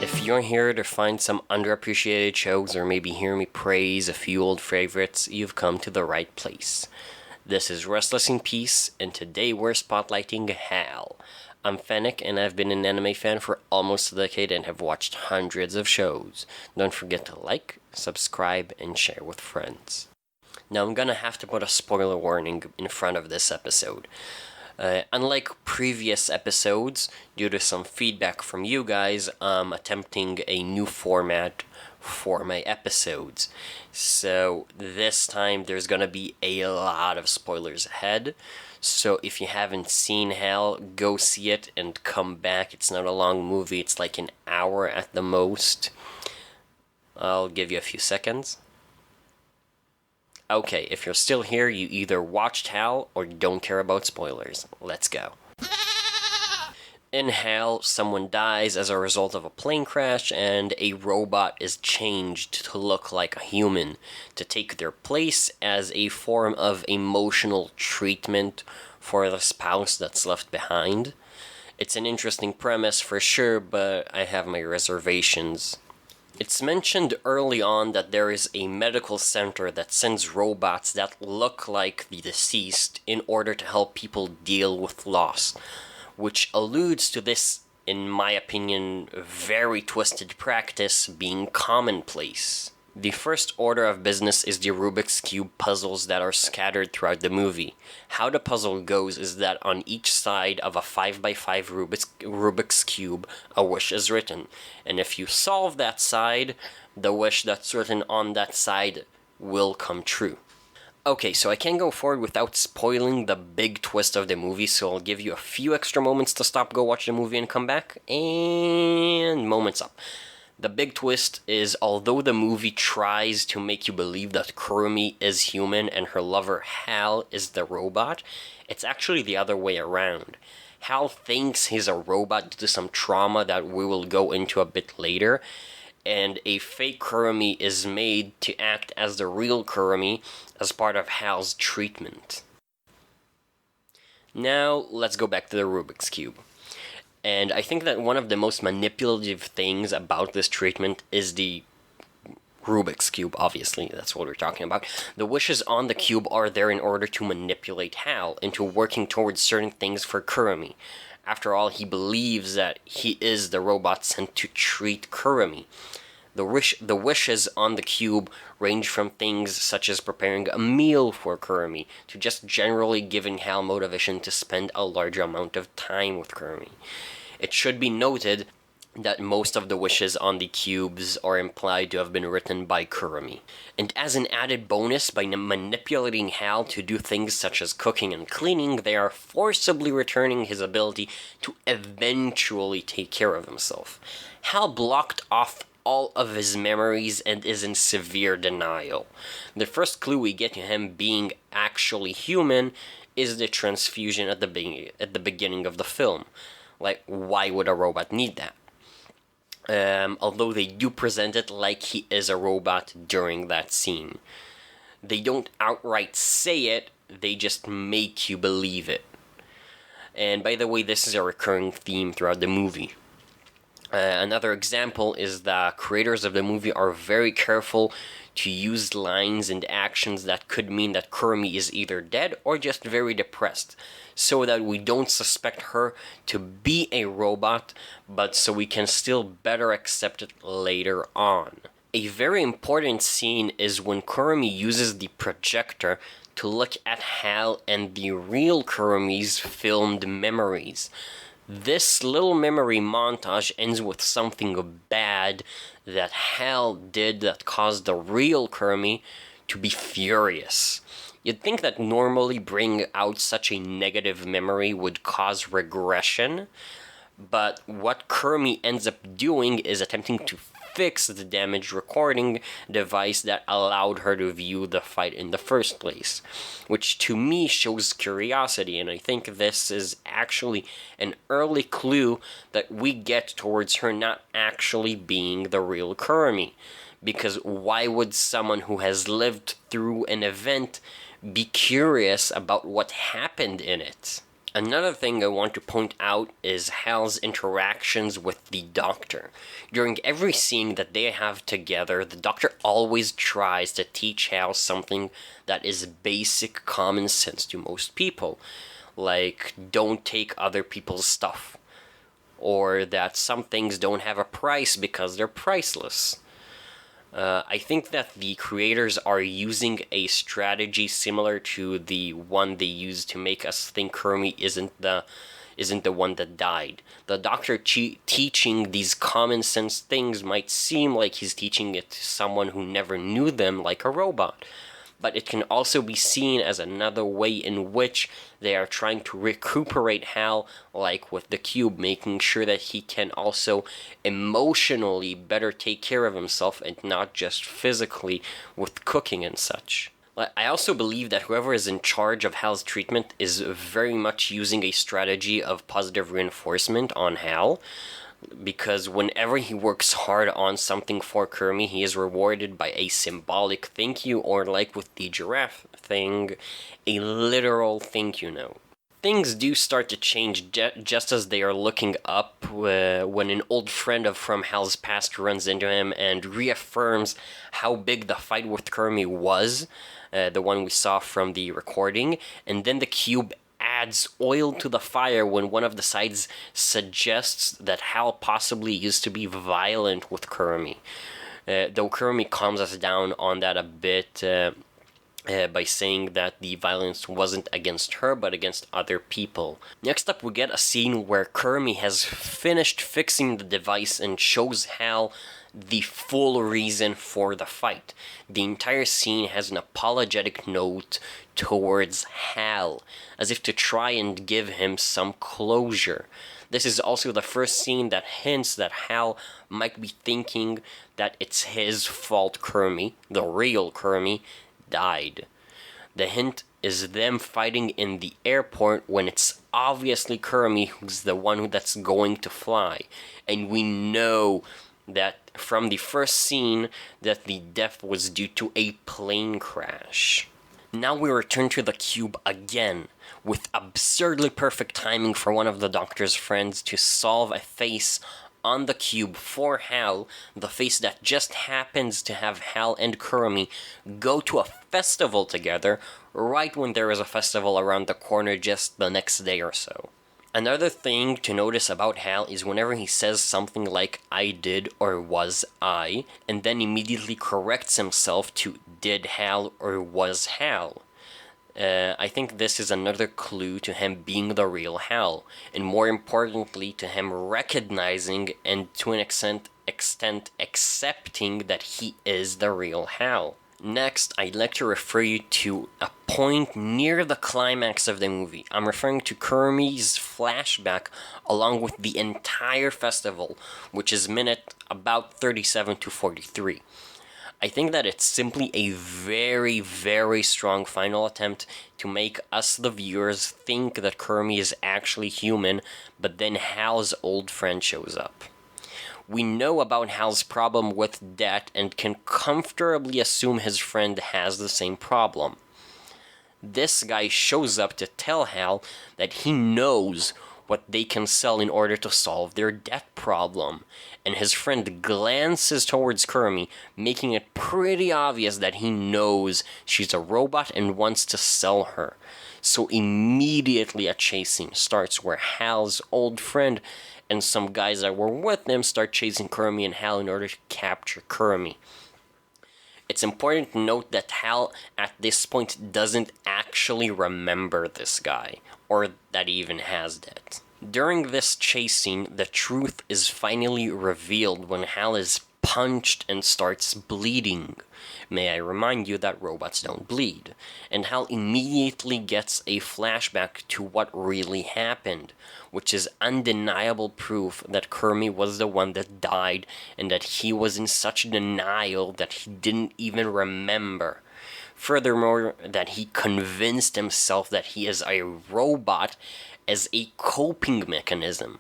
If you're here to find some underappreciated shows or maybe hear me praise a few old favorites, you've come to the right place. This is Restless in Peace, and today we're spotlighting Hal. I'm Fennec, and I've been an anime fan for almost a decade and have watched hundreds of shows. Don't forget to like, subscribe, and share with friends. Now I'm gonna have to put a spoiler warning in front of this episode. Unlike previous episodes, due to some feedback from you guys, I'm attempting a new format for my episodes. So this time there's gonna be a lot of spoilers ahead. So if you haven't seen Hal, go see it and come back. It's not a long movie, it's like an hour at the most. I'll give you a few seconds. Okay, if you're still here, you either watched Hal or don't care about spoilers. Let's go. In Hal, someone dies as a result of a plane crash, and a robot is changed to look like a human to take their place as a form of emotional treatment for the spouse that's left behind. It's an interesting premise for sure, but I have my reservations. It's mentioned early on that there is a medical center that sends robots that look like the deceased in order to help people deal with loss, which alludes to this, in my opinion, very twisted practice being commonplace. The first order of business is the Rubiks Cube puzzles that are scattered throughout the movie. How the puzzle goes is that on each side of a 5x5 Rubiks Cube, a wish is written. And if you solve that side, the wish that's written on that side will come true. Okay, so I can't go forward without spoiling the big twist of the movie, so I'll give you a few extra moments to stop, go watch the movie, and come back. And moments up. The big twist is, although the movie tries to make you believe that Kurumi is human and her lover Hal is the robot, it's actually the other way around. Hal thinks he's a robot due to some trauma that we will go into a bit later, and a fake Kurumi is made to act as the real Kurumi as part of Hal's treatment. Now, let's go back to the Rubiks Cube. And I think that one of the most manipulative things about this treatment is the Rubiks Cube, obviously, that's what we're talking about. The wishes on the cube are there in order to manipulate Hal into working towards certain things for Kurumi. After all, he believes that he is the robot sent to treat Kurumi. The wishes on the cube range from things such as preparing a meal for Kurumi to just generally giving Hal motivation to spend a larger amount of time with Kurumi. It should be noted that most of the wishes on the cubes are implied to have been written by Kurumi. And as an added bonus, by manipulating Hal to do things such as cooking and cleaning, they are forcibly returning his ability to eventually take care of himself. Hal blocked off all of his memories and is in severe denial. The first clue we get to him being actually human is the transfusion at the beginning of the film. Like, why would a robot need that? Although they do present it like he is a robot during that scene. They don't outright say it, they just make you believe it. And by the way, this is a recurring theme throughout the movie. Another example is the creators of the movie are very careful to use lines and actions that could mean that Kurumi is either dead or just very depressed, so that we don't suspect her to be a robot, but so we can still better accept it later on. A very important scene is when Kurumi uses the projector to look at Hal and the real Kurumi's filmed memories. This little memory montage ends with something bad that Hal did that caused the real Kurumi to be furious. You'd think that normally bringing out such a negative memory would cause regression, but what Kurumi ends up doing is attempting to fix the damaged recording device that allowed her to view the fight in the first place, which to me shows curiosity, and I think this is actually an early clue that we get towards her not actually being the real Kurumi, because why would someone who has lived through an event be curious about what happened in it? Another thing I want to point out is Hal's interactions with the Doctor. During every scene that they have together, the Doctor always tries to teach Hal something that is basic common sense to most people, like don't take other people's stuff, or that some things don't have a price because they're priceless. I think that the creators are using a strategy similar to the one they used to make us think Kermit isn't the one that died. The Doctor teaching these common sense things might seem like he's teaching it to someone who never knew them, like a robot. But it can also be seen as another way in which they are trying to recuperate Hal, like with the cube, making sure that he can also emotionally better take care of himself and not just physically with cooking and such. I also believe that whoever is in charge of Hal's treatment is very much using a strategy of positive reinforcement on Hal, because whenever he works hard on something for Kermit, he is rewarded by a symbolic thank you, or like with the giraffe thing, a literal thank you note. Things do start to change just as they are looking up when an old friend from Hal's past runs into him and reaffirms how big the fight with Kermit was, the one we saw from the recording, and then the cube adds oil to the fire when one of the sides suggests that Hal possibly used to be violent with Kermit. Though Kermit calms us down on that a bit by saying that the violence wasn't against her but against other people. Next up, we get a scene where Kermit has finished fixing the device and shows Hal the full reason for the fight. The entire scene has an apologetic note towards Hal, as if to try and give him some closure. This is also the first scene that hints that Hal might be thinking that it's his fault Kermit, the real Kermit, died. The hint is them fighting in the airport when it's obviously Kermit who's the one that's going to fly. And we know that from the first scene that the death was due to a plane crash. Now we return to the cube again, with absurdly perfect timing for one of the Doctor's friends to solve a face on the cube for Hal, the face that just happens to have Hal and Kermit go to a festival together right when there is a festival around the corner just the next day or so. Another thing to notice about Hal is whenever he says something like I did or was I, and then immediately corrects himself to did Hal or was Hal. I think this is another clue to him being the real Hal, and more importantly to him recognizing and to an extent accepting that he is the real Hal. Next, I'd like to refer you to a point near the climax of the movie. I'm referring to Kermit's flashback along with the entire festival, which is minute about 37 to 43. I think that it's simply a very, very strong final attempt to make us, the viewers, think that Kermit is actually human, but then Hal's old friend shows up. We know about Hal's problem with debt and can comfortably assume his friend has the same problem. This guy shows up to tell Hal that he knows what they can sell in order to solve their debt problem, and his friend glances towards Kermit, making it pretty obvious that he knows she's a robot and wants to sell her. So immediately a chase scene starts where Hal's old friend and some guys that were with him start chasing Kermit and Hal in order to capture Kermit. It's important to note that Hal at this point doesn't actually remember this guy, or that he even has debt. During this chase scene, the truth is finally revealed when Hal is punched and starts bleeding. May I remind you that robots don't bleed. And Hal immediately gets a flashback to what really happened, which is undeniable proof that Kermit was the one that died and that he was in such denial that he didn't even remember. Furthermore, that he convinced himself that he is a robot as a coping mechanism.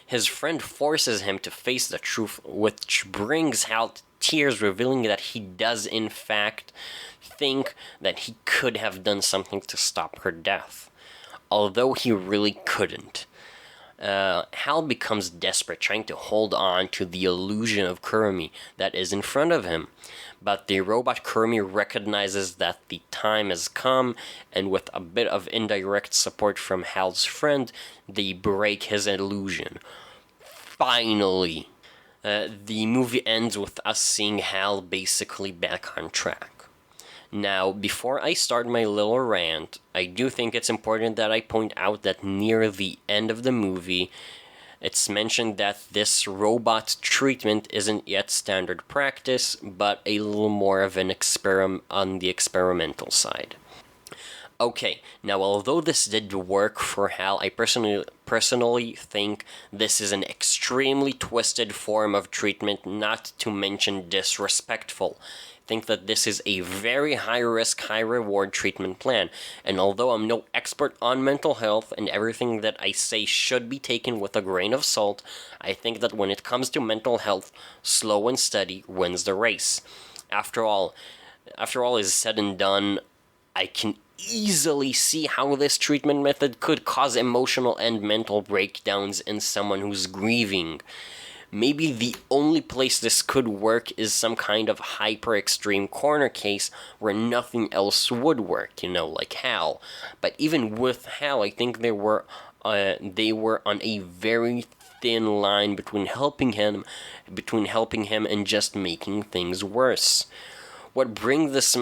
His friend forces him to face the truth, which brings Hal to tears, revealing that he does in fact think that he could have done something to stop her death. although he really couldn't. Hal becomes desperate, trying to hold on to the illusion of Kurumi that is in front of him. But the robot Kurumi recognizes that the time has come, and with a bit of indirect support from Hal's friend, they break his illusion. Finally! The movie ends with us seeing Hal basically back on track. Now, before I start my little rant, I do think it's important that I point out that near the end of the movie, it's mentioned that this robot treatment isn't yet standard practice, but a little more of an experiment on the experimental side. Okay, now although this did work for Hal, I personally think this is an extremely twisted form of treatment, not to mention disrespectful. I think that this is a very high-risk, high-reward treatment plan, and although I'm no expert on mental health and everything that I say should be taken with a grain of salt, I think that when it comes to mental health, slow and steady wins the race. After all is said and done, I can easily see how this treatment method could cause emotional and mental breakdowns in someone who's grieving. Maybe the only place this could work is some kind of hyper-extreme corner case where nothing else would work, like Hal. But even with Hal, I think they were on a very thin line between helping him and just making things worse. What brings this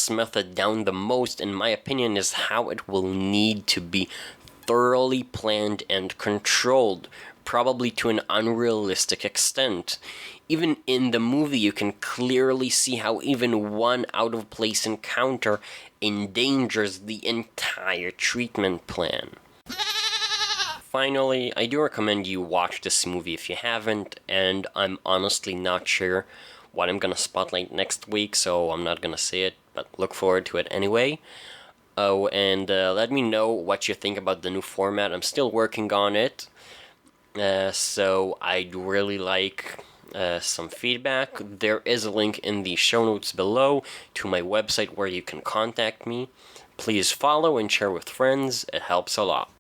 method down the most, in my opinion, is how it will need to be thoroughly planned and controlled, probably to an unrealistic extent. Even in the movie, you can clearly see how even one out-of-place encounter endangers the entire treatment plan. Finally, I do recommend you watch this movie if you haven't, and I'm honestly not sure what I'm gonna spotlight next week, so I'm not gonna say it, but look forward to it anyway. Oh, and let me know what you think about the new format. I'm still working on it, so I'd really like some feedback. There is a link in the show notes below to my website where you can contact me. Please follow and share with friends. It helps a lot.